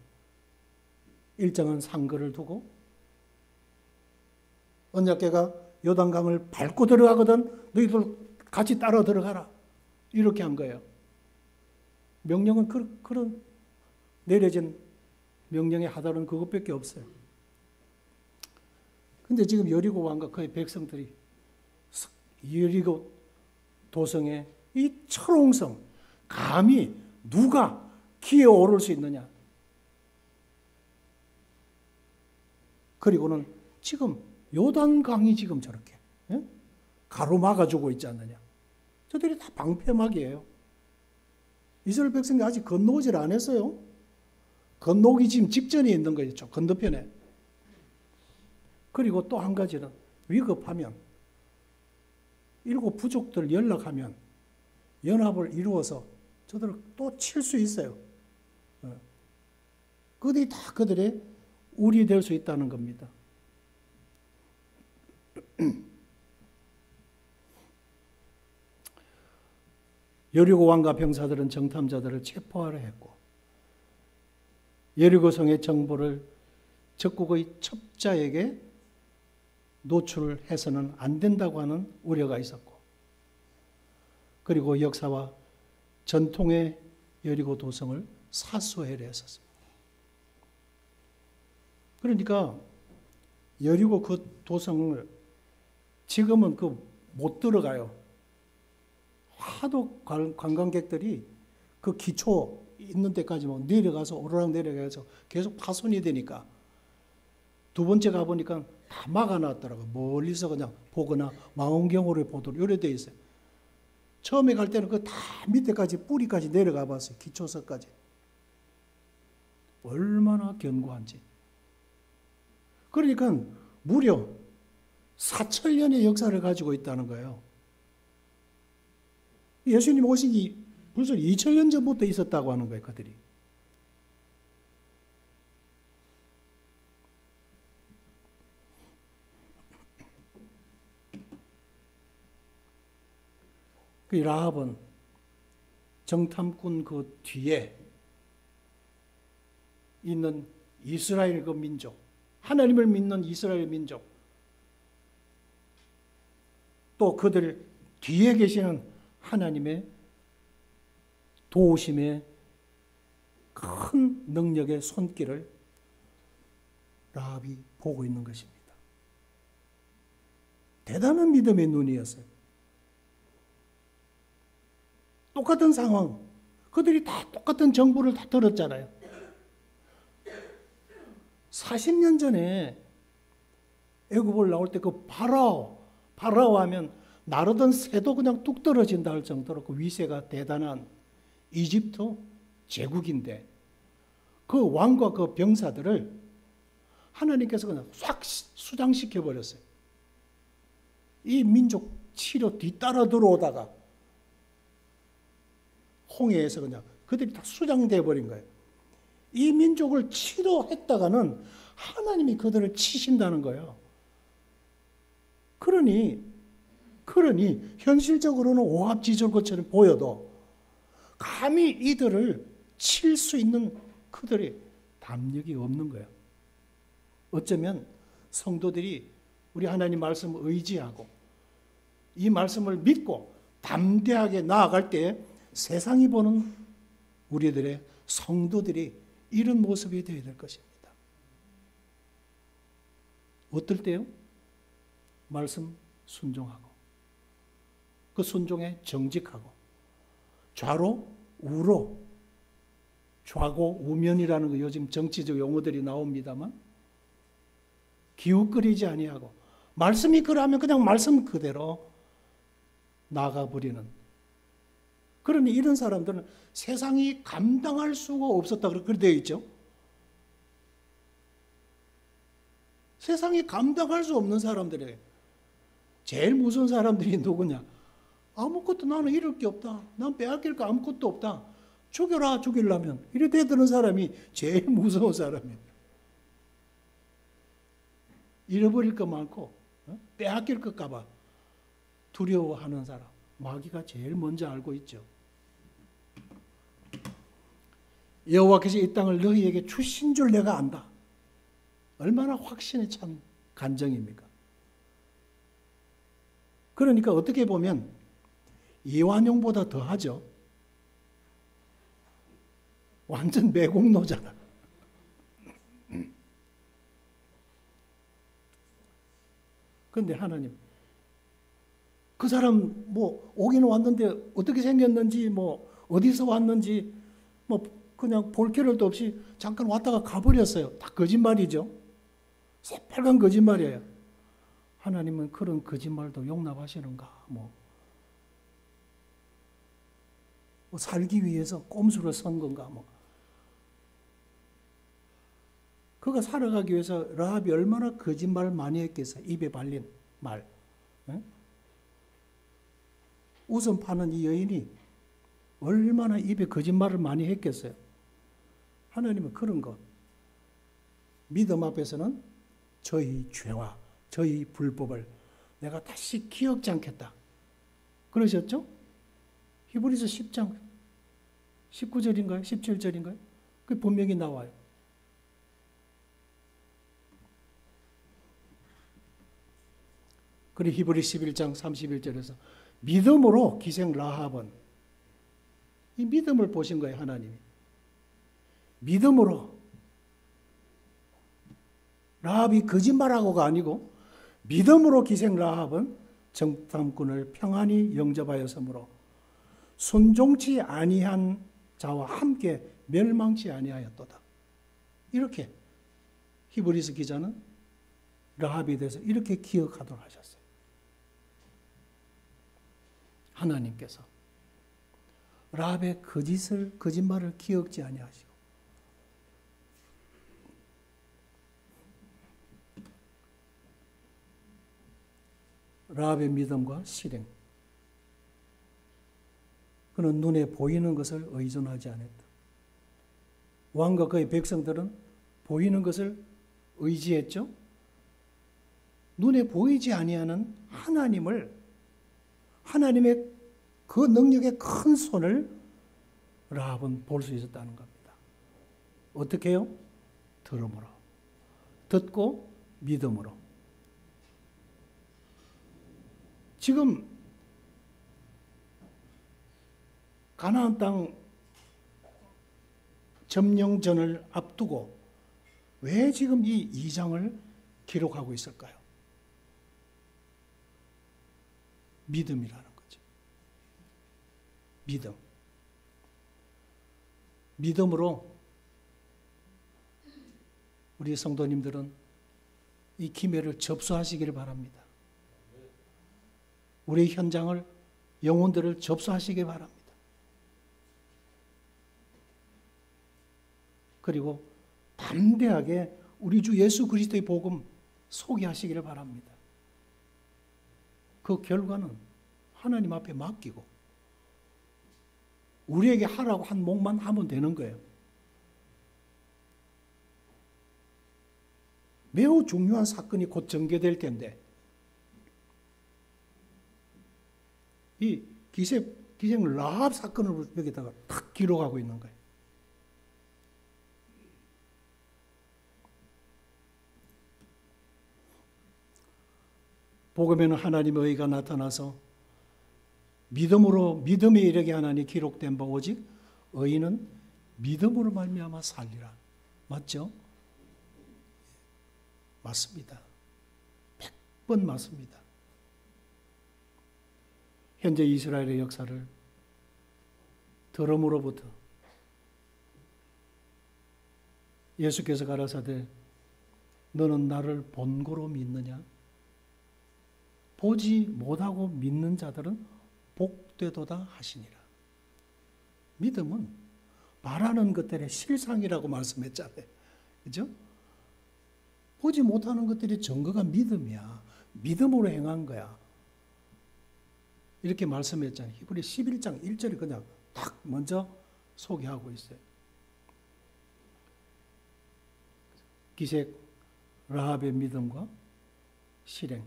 Speaker 1: 일정한 상거를 두고 언약궤가 요단강을 밟고 들어가거든 너희들 같이 따라 들어가라. 이렇게 한 거예요. 명령은 그런 내려진 명령의 하달은 그것밖에 없어요. 근데 지금 여리고 왕과 그의 백성들이 여리고 도성의 이 철옹성, 감히 누가 기어 오를 수 있느냐? 그리고는 지금 요단강이 지금 저렇게 가로막아주고 있지 않느냐? 저들이 다 방패막이에요. 이스라엘 백성이 아직 건너오질 않았어요. 건너오기 지금 직전에 있는 거죠. 건너편에. 그리고 또 한 가지는 위급하면 7 부족들 연락하면 연합을 이루어서 저들을 또 칠 수 있어요. 그들이 다 그들의 우리 될 수 있다는 겁니다. 여리고 왕과 병사들은 정탐자들을 체포하려 했고 여리고성의 정보를 적국의 첩자에게 노출해서는 안 된다고 하는 우려가 있었고, 그리고 역사와 전통의 여리고 도성을 사수하려 했었습니다. 그러니까 여리고 그 도성을 지금은 못 들어가요. 하도 관광객들이 그 기초 있는 데까지만 내려가서 오르락 내려가서 계속 파손이 되니까 두 번째 가보니까 다 막아놨더라고요. 멀리서 그냥 보거나 망원경으로 보도록 이래 돼 있어요. 처음에 갈 때는 그 다 밑에까지 뿌리까지 내려가 봤어요. 기초석까지. 얼마나 견고한지. 그러니까 무려 4,000년의 역사를 가지고 있다는 거예요. 예수님 오시기 벌써 2,000년 전부터 있었다고 하는 거예요, 그들이. 그 라합은 정탐꾼 그 뒤에 있는 이스라엘 그 민족, 하나님을 믿는 이스라엘 민족, 또 그들 뒤에 계시는 하나님의 도우심의 큰 능력의 손길을 라합이 보고 있는 것입니다. 대단한 믿음의 눈이었어요. 똑같은 상황, 그들이 다 똑같은 정보를 다 들었잖아요. 40년 전에 애굽을 나올 때 그 바라오 하면 나르던 새도 그냥 뚝 떨어진다 할 정도로 그 위세가 대단한 이집트 제국인데 그 왕과 그 병사들을 하나님께서 그냥 싹 수장시켜 버렸어요. 이 민족 치러 뒤따라 들어오다가 홍해에서 그냥 그들이 다 수장돼 버린 거예요. 이 민족을 치료했다가는 하나님이 그들을 치신다는 거예요. 그러니 현실적으로는 오합지졸것처럼 보여도 감히 이들을 칠 수 있는 그들의 담력이 없는 거예요. 어쩌면 성도들이 우리 하나님 말씀을 의지하고 이 말씀을 믿고 담대하게 나아갈 때 세상이 보는 우리들의 성도들이 이런 모습이 되어야 될 것입니다. 어떨 때요? 말씀 순종하고 그 순종에 정직하고 좌로 우로 좌고 우면이라는 거 요즘 정치적 용어들이 나옵니다만 기웃거리지 아니하고 말씀이 그러면 그냥 말씀 그대로 나가버리는 그러니 이런 사람들은 세상이 감당할 수가 없었다 그렇게 되어 있죠. 세상이 감당할 수 없는 사람들에게 제일 무서운 사람들이 누구냐? 아무것도 나는 잃을 게 없다. 난 빼앗길 거 아무것도 없다. 죽여라 죽이려면 이래 대드는 사람이 제일 무서운 사람이에요. 잃어버릴 것 많고 빼앗길 것가 봐 두려워하는 사람. 마귀가 제일 먼저 알고 있죠. 여호와께서 이 땅을 너희에게 주신 줄 내가 안다. 얼마나 확신에 찬 간정입니까? 그러니까 어떻게 보면 이완용보다 더하죠. 완전 매국노잖아. 그런데 하나님 그 사람 뭐 오기는 왔는데 어떻게 생겼는지 뭐 어디서 왔는지 뭐 그냥 볼 겨를도 없이 잠깐 왔다가 가버렸어요. 다 거짓말이죠. 새빨간 거짓말이에요. 하나님은 그런 거짓말도 용납하시는가? 뭐 살기 위해서 꼼수를 선 건가? 뭐 그가 살아가기 위해서 라합이 얼마나 거짓말 많이 했겠어요. 입에 발린 말. 네? 우선 파는 이 여인이 얼마나 입에 거짓말을 많이 했겠어요. 하나님은 그런 것. 믿음 앞에서는 저희 죄와 저희 불법을 내가 다시 기억지 않겠다. 그러셨죠? 히브리서 10장 19절인가요? 17절인가요? 그 분명히 나와요. 그리고 히브리 11장 31절에서 믿음으로 기생 라합은 이 믿음을 보신 거예요. 하나님이. 믿음으로 라합이 거짓말하고가 아니고 믿음으로 기생 라합은 정탐꾼을 평안히 영접하였으므로 순종치 아니한 자와 함께 멸망치 아니하였도다. 이렇게 히브리서 기자는 라합에 대해서 이렇게 기억하도록 하셨어요. 하나님께서 라합의 거짓말을 기억지 아니하시고 라합의 믿음과 실행 그는 눈에 보이는 것을 의존하지 않았다. 왕과 그의 백성들은 보이는 것을 의지했죠. 눈에 보이지 아니하는 하나님의 그 능력의 큰 손을 라합은 볼 수 있었다는 겁니다. 어떻게 해요? 들음으로. 듣고 믿음으로. 지금 가나안 땅 점령전을 앞두고 왜 지금 이 2장을 기록하고 있을까요? 믿음이라는 거죠. 믿음. 믿음으로 우리 성도님들은 이 기회를 접수하시기를 바랍니다. 우리 현장을, 영혼들을 접수하시기 바랍니다. 그리고 담대하게 우리 주 예수 그리스도의 복음 소개하시기를 바랍니다. 그 결과는 하나님 앞에 맡기고 우리에게 하라고 한 몫만 하면 되는 거예요. 매우 중요한 사건이 곧 전개될 텐데 이 기생 라합 사건을 여기다가 탁 기록하고 있는 거예요. 복음에는 하나님의 의가 나타나서 믿음에 이르게 하나니 기록된 바 오직 의인은 믿음으로 말미암아 살리라. 맞죠? 맞습니다. 100번 맞습니다. 현재 이스라엘의 역사를 들음으로부터 예수께서 가라사대 너는 나를 본고로 믿느냐? 보지 못하고 믿는 자들은 복되도다 하시니라. 믿음은 말하는 것들의 실상이라고 말씀했잖아요. 그죠? 보지 못하는 것들의 증거가 믿음이야. 믿음으로 행한 거야. 이렇게 말씀했잖아요. 히브리 11장 1절에 그냥 딱 먼저 소개하고 있어요. 기색 라합의 믿음과 실행.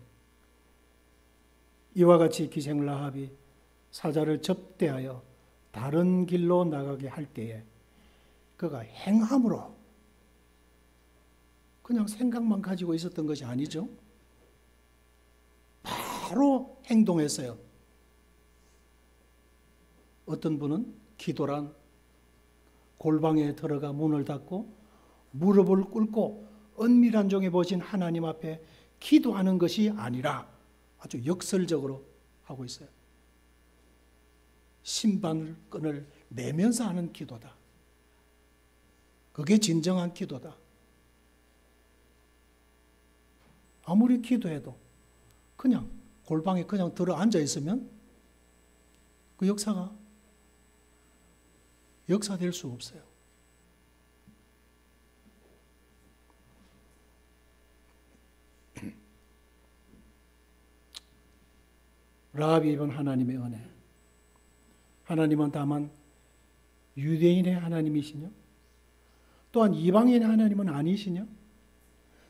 Speaker 1: 이와 같이 기생 라합이 사자를 접대하여 다른 길로 나가게 할 때에 그가 행함으로 그냥 생각만 가지고 있었던 것이 아니죠. 바로 행동했어요. 어떤 분은 기도란 골방에 들어가 문을 닫고 무릎을 꿇고 은밀한 종에 보신 하나님 앞에 기도하는 것이 아니라 아주 역설적으로 하고 있어요. 신발끈을 내면서 하는 기도다. 그게 진정한 기도다. 아무리 기도해도 그냥 골방에 그냥 들어 앉아 있으면 그 역사가 역사될 수 없어요. 라합이 입은 하나님의 은혜. 하나님은 다만 유대인의 하나님이시냐? 또한 이방인의 하나님은 아니시냐?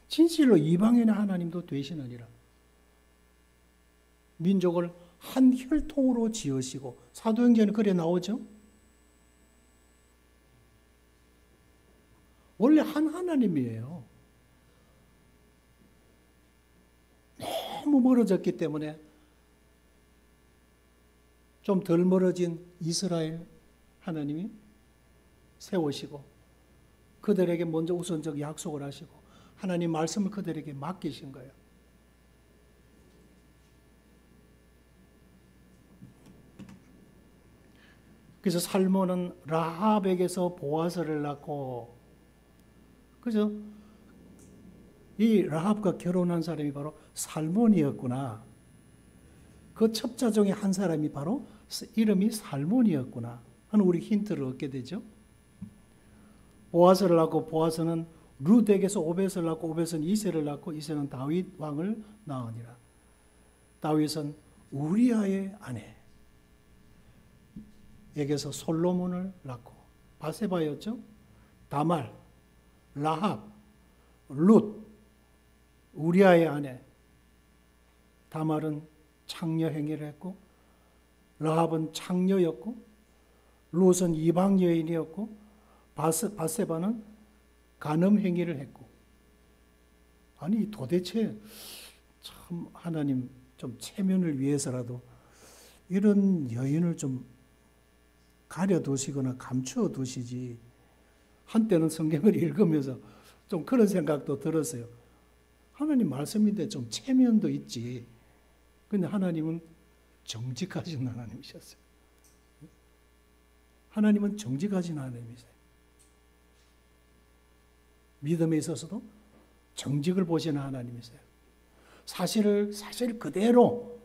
Speaker 1: 진실로 이방인의 하나님도 되시느니라. 민족을 한 혈통으로 지으시고 사도행전에 그래 나오죠? 원래 한 하나님이에요. 너무 멀어졌기 때문에 좀 덜 멀어진 이스라엘 하나님이 세우시고 그들에게 먼저 우선적 약속을 하시고 하나님 말씀을 그들에게 맡기신 거예요. 그래서 살몬은 라합에게서 보아스를 낳고, 그죠? 이 라합과 결혼한 사람이 바로 살몬이었구나. 그 첩자 중에 한 사람이 바로 이름이 살몬이었구나 하는 우리 힌트를 얻게 되죠. 보아스를 낳고 보아스는 룻에게서 오벳을 낳고 오벳은 이새를 낳고 이새는 다윗 왕을 낳으니라. 다윗은 우리아의 아내에게서 솔로몬을 낳고 바세바였죠. 다말, 라합, 룻, 우리아의 아내. 다말은 창녀 행위를 했고 라합은 창녀였고 룻은 이방 여인이었고 바세바는 간음 행위를 했고. 아니 도대체 참 하나님 좀 체면을 위해서라도 이런 여인을 좀 가려두시거나 감추어두시지. 한때는 성경을 읽으면서 좀 그런 생각도 들었어요. 하나님 말씀인데 좀 체면도 있지. 근데 하나님은 정직하신 하나님이셨어요. 하나님은 정직하신 하나님이세요. 믿음에 있어서도 정직을 보시는 하나님이세요. 사실 그대로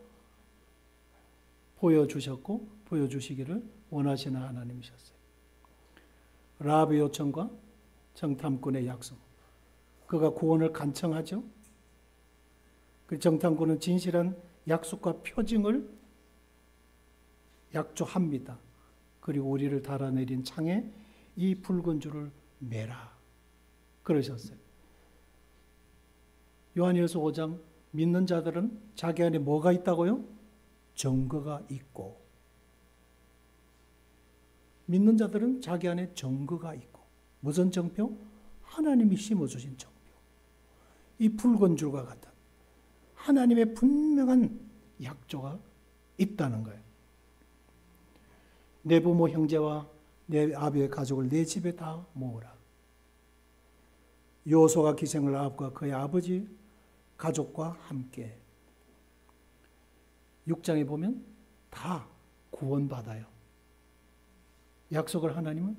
Speaker 1: 보여주셨고 보여주시기를 원하시는 하나님이셨어요. 라합의 요청과 정탐꾼의 약속. 그가 구원을 간청하죠. 그 정탐꾼은 진실한 약속과 표징을 약조합니다. 그리고 우리를 달아내린 창에 이 붉은 줄을 매라 그러셨어요. 요한일서 5장 믿는 자들은 자기 안에 뭐가 있다고요? 증거가 있고. 믿는 자들은 자기 안에 증거가 있고. 무슨 증표? 하나님이 심어주신 증표. 이 붉은 줄과 같은 하나님의 분명한 약조가 있다는 거예요. 내 부모 형제와 내 아비의 가족을 내 집에 다 모으라. 요소가 기생을 라합과 그의 아버지 가족과 함께 6장에 보면 다 구원받아요. 약속을 하나님은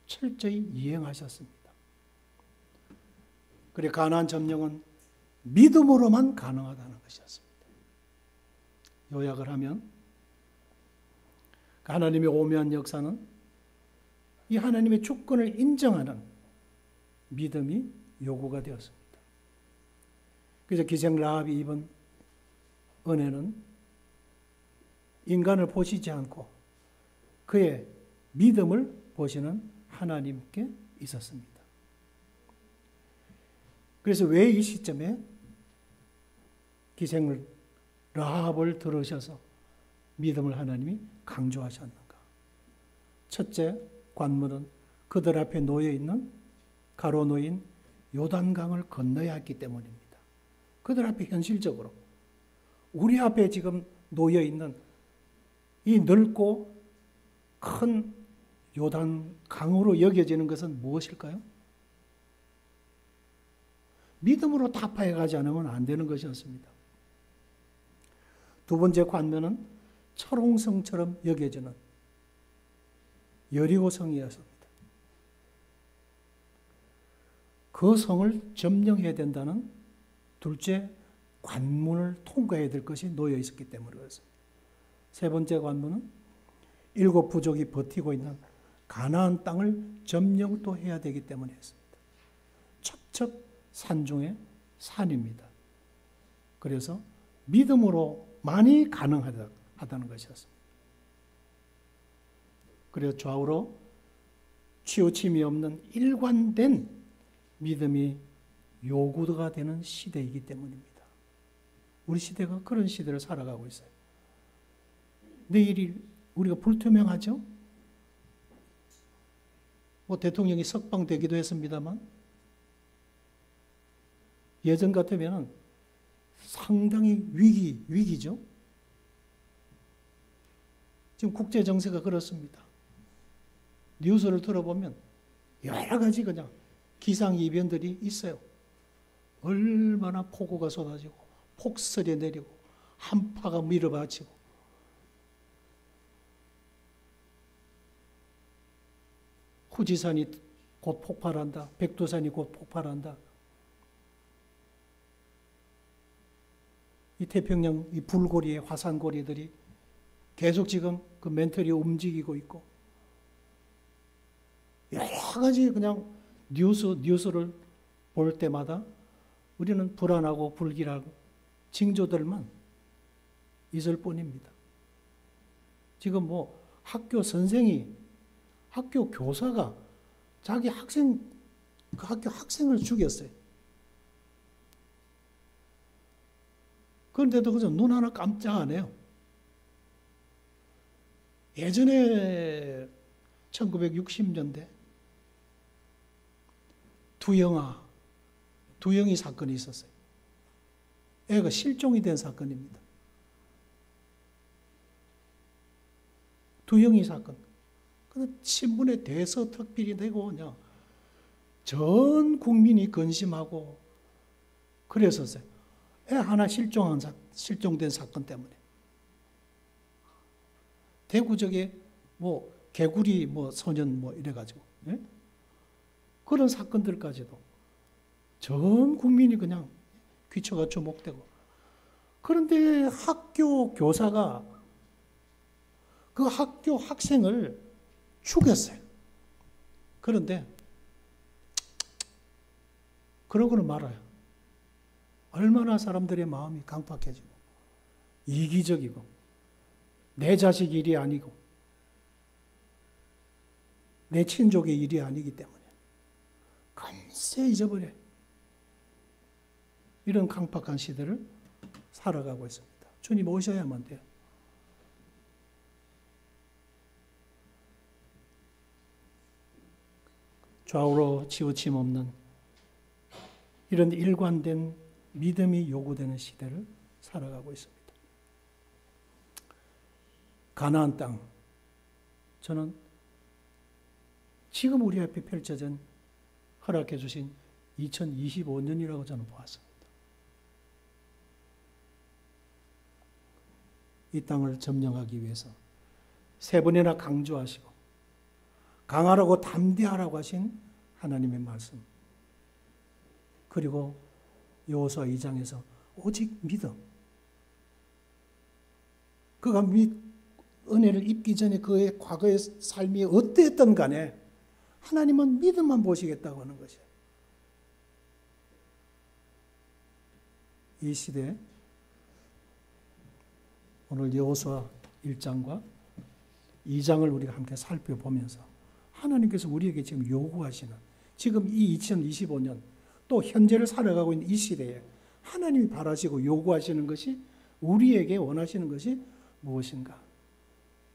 Speaker 1: 철저히 이행하셨습니다. 그래 가나안 점령은 믿음으로만 가능하다는 것이었습니다. 요약을 하면 하나님의 오묘한 역사는 이 하나님의 주권을 인정하는 믿음이 요구가 되었습니다. 그래서 기생 라합이 입은 은혜는 인간을 보시지 않고 그의 믿음을 보시는 하나님께 있었습니다. 그래서 왜 이 시점에 기생 라합을 들으셔서 믿음을 하나님이 강조하셨는가? 첫째, 관문은 그들 앞에 놓여있는 가로놓인 요단강을 건너야 했기 때문입니다. 그들 앞에 현실적으로 우리 앞에 지금 놓여있는 이 넓고 큰 요단강으로 여겨지는 것은 무엇일까요? 믿음으로 타파해 가지 않으면 안 되는 것이었습니다. 두 번째 관문은 철옹성처럼 여겨지는 여리고성이었습니다. 그 성을 점령해야 된다는 둘째 관문을 통과해야 될 것이 놓여 있었기 때문에 그렇습니다. 세 번째 관문은 7 부족이 버티고 있는 가나안 땅을 점령도 해야 되기 때문에 했습니다. 첩첩 산중의 산입니다. 그래서 믿음으로만이 가능하다는 것이었습니다. 그래서 좌우로 치우침이 없는 일관된 믿음이 요구가 되는 시대이기 때문입니다. 우리 시대가 그런 시대를 살아가고 있어요. 내일이 우리가 불투명하죠? 대통령이 석방되기도 했습니다만 예전 같으면 상당히 위기죠. 지금 국제 정세가 그렇습니다. 뉴스를 들어보면 여러 가지 그냥 기상이변들이 있어요. 얼마나 폭우가 쏟아지고 폭설이 내리고 한파가 밀어받치고 후지산이 곧 폭발한다. 백두산이 곧 폭발한다. 이 태평양 이 불고리의 화산고리들이 계속 지금 그 멘틀이 움직이고 있고 여러 가지 그냥 뉴스를 볼 때마다 우리는 불안하고 불길하고 징조들만 있을 뿐입니다. 지금 학교 선생이 학교 교사가 자기 그 학교 학생을 죽였어요. 그런데도 그저 눈 하나 깜짝 안 해요. 예전에 1960년대 두영이 사건이 있었어요. 애가 실종이 된 사건입니다. 두영이 사건. 신문에 대서특필이 되고 그냥 전 국민이 근심하고 그랬었어요. 애 하나 실종된 사건 때문에. 대구적에 뭐 개구리 뭐 소년 뭐 이래가지고 예? 그런 사건들까지도 전 국민이 그냥 귀처가 주목되고 그런데 학교 교사가 그 학교 학생을 죽였어요. 그런데 그러고는 말아요. 얼마나 사람들의 마음이 강팍해지고 이기적이고 내 자식 일이 아니고 내 친족의 일이 아니기 때문에 금세 잊어버려. 이런 강팍한 시대를 살아가고 있습니다. 주님 오셔야만 돼요. 좌우로 치우침 없는 이런 일관된 믿음이 요구되는 시대를 살아가고 있습니다. 가나안 땅, 저는 지금 우리 앞에 펼쳐진 허락해 주신 2025년이라고 저는 보았습니다. 이 땅을 점령하기 위해서 세 번이나 강조하시고 강하라고 담대하라고 하신 하나님의 말씀, 그리고 여호수아 2장에서 오직 믿음, 그가 은혜를 입기 전에 그의 과거의 삶이 어떠했던 간에 하나님은 믿음만 보시겠다고 하는 것이에요. 이 시대에 오늘 여호수아 1장과 2장을 우리가 함께 살펴보면서 하나님께서 우리에게 지금 요구하시는, 지금 이 2025년 또 현재를 살아가고 있는 이 시대에 하나님이 바라시고 요구하시는 것이, 우리에게 원하시는 것이 무엇인가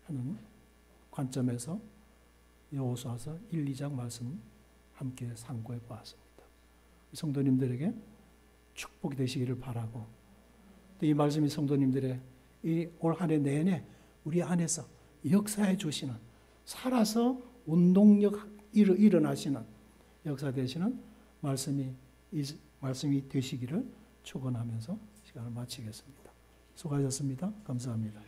Speaker 1: 하는 관점에서 여호수아서 1, 2장 말씀 함께 상고해 보았습니다. 성도님들에게 축복이 되시기를 바라고, 또 이 말씀이 성도님들의 이 올 한 해 내내 우리 안에서 역사해 주시는, 살아서 운동력 일어나시는 역사 되시는 말씀이 되시기를 축원하면서 시간을 마치겠습니다. 수고하셨습니다. 감사합니다.